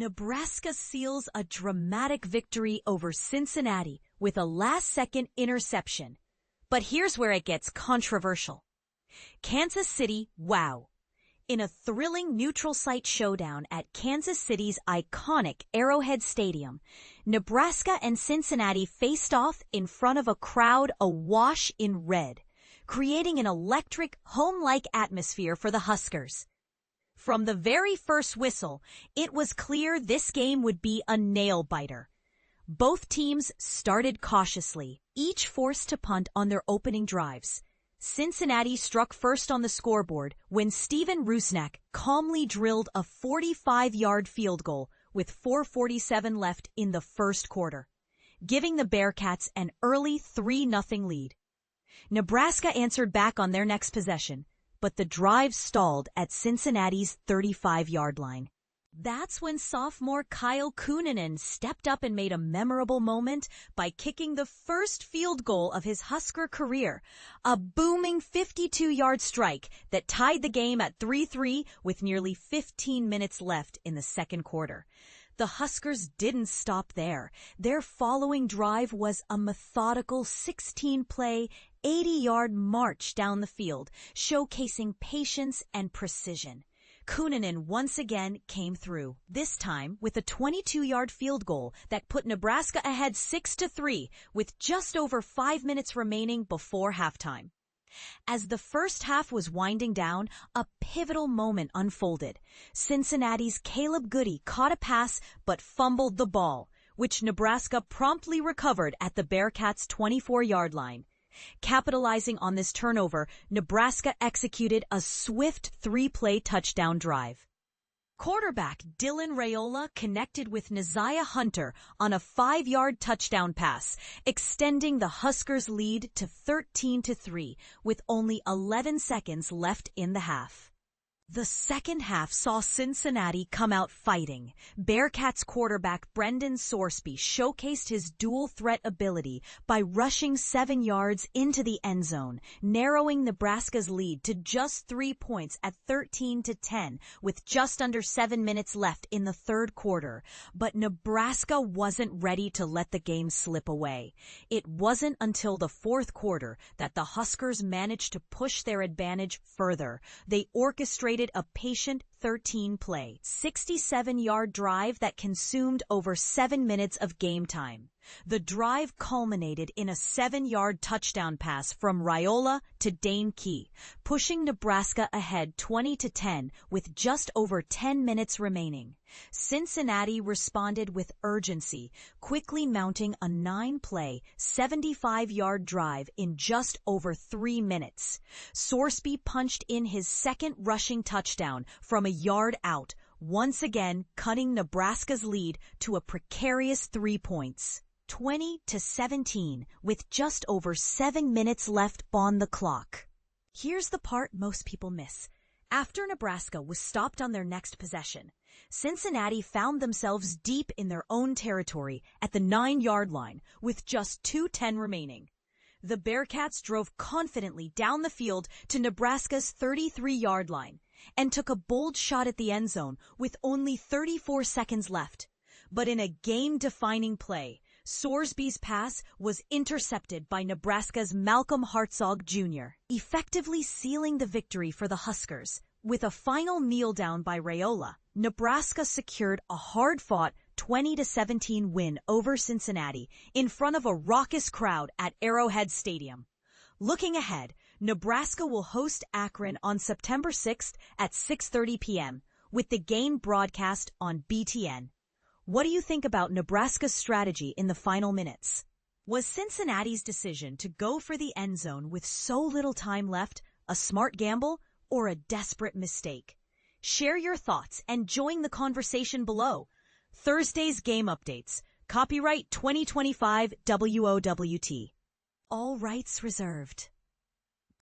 Nebraska seals a dramatic victory over Cincinnati with a last-second interception. But here's where it gets controversial. Kansas City, wow. In a thrilling neutral site showdown at Kansas City's iconic Arrowhead Stadium, Nebraska and Cincinnati faced off in front of a crowd awash in red, creating an electric, home-like atmosphere for the Huskers. From the very first whistle, it was clear this game would be a nail-biter. Both teams started cautiously, each forced to punt on their opening drives. Cincinnati struck first on the scoreboard when Steven Rusnak calmly drilled a 45-yard field goal with 4:47 left in the first quarter, giving the Bearcats an early 3-0 lead. Nebraska answered back on their next possession, but the drive stalled at Cincinnati's 35-yard line. That's when sophomore Kyle Cunanan stepped up and made a memorable moment by kicking the first field goal of his Husker career, a booming 52-yard strike that tied the game at 3-3 with nearly 15 minutes left in the second quarter. The Huskers didn't stop there. Their following drive was a methodical 16-play, 80-yard march down the field, showcasing patience and precision. Cunanan once again came through, this time with a 22-yard field goal that put Nebraska ahead 6-3 with just over 5 minutes remaining before halftime. As the first half was winding down, a pivotal moment unfolded. Cincinnati's Caleb Goody caught a pass but fumbled the ball, which Nebraska promptly recovered at the Bearcats' 24-yard line. Capitalizing on this turnover, Nebraska executed a swift 3-play touchdown drive. Quarterback Dylan Raiola connected with Nyziah on a 5-yard touchdown pass, extending the Huskers' lead to 13-3 with only 11 seconds left in the half. The second half saw Cincinnati come out fighting. Bearcats quarterback Brendan Sorsby showcased his dual-threat ability by rushing 7 yards into the end zone, narrowing Nebraska's lead to just 3 points at 13-10 with just under 7 minutes left in the third quarter. But Nebraska wasn't ready to let the game slip away. It wasn't until the fourth quarter that the Huskers managed to push their advantage further. They orchestrated a patient 13-play, 67-yard drive that consumed over 7 minutes of game time. The drive culminated in a 7-yard touchdown pass from Raiola to Dane, pushing Nebraska ahead 20-10 with just over 10 minutes remaining. Cincinnati responded with urgency, quickly mounting a 9-play, 75-yard drive in just over 3 minutes. Sorsby punched in his second rushing touchdown from a yard out, once again cutting Nebraska's lead to a precarious 3 points. 20-17 with just over 7 minutes left on the clock. Here's the part most people miss. After Nebraska was stopped on their next possession, Cincinnati found themselves deep in their own territory at the 9-yard line with just 2:10 remaining. The Bearcats drove confidently down the field to Nebraska's 33-yard line and took a bold shot at the end zone with only 34 seconds left. But in a game-defining play, Sorsby's pass was intercepted by Nebraska's Hartzog Jr., effectively sealing the victory for the Huskers. With a final kneel down by Raiola, Nebraska secured a hard-fought 20-17 win over Cincinnati in front of a raucous crowd at Arrowhead Stadium. Looking ahead, Nebraska will host Akron on September 6th at 6:30 p.m., with the game broadcast on BTN. What do you think about Nebraska's strategy in the final minutes? Was Cincinnati's decision to go for the end zone with so little time left a smart gamble or a desperate mistake? Share your thoughts and join the conversation below. Thursday's game updates. Copyright 2025 WOWT. All rights reserved.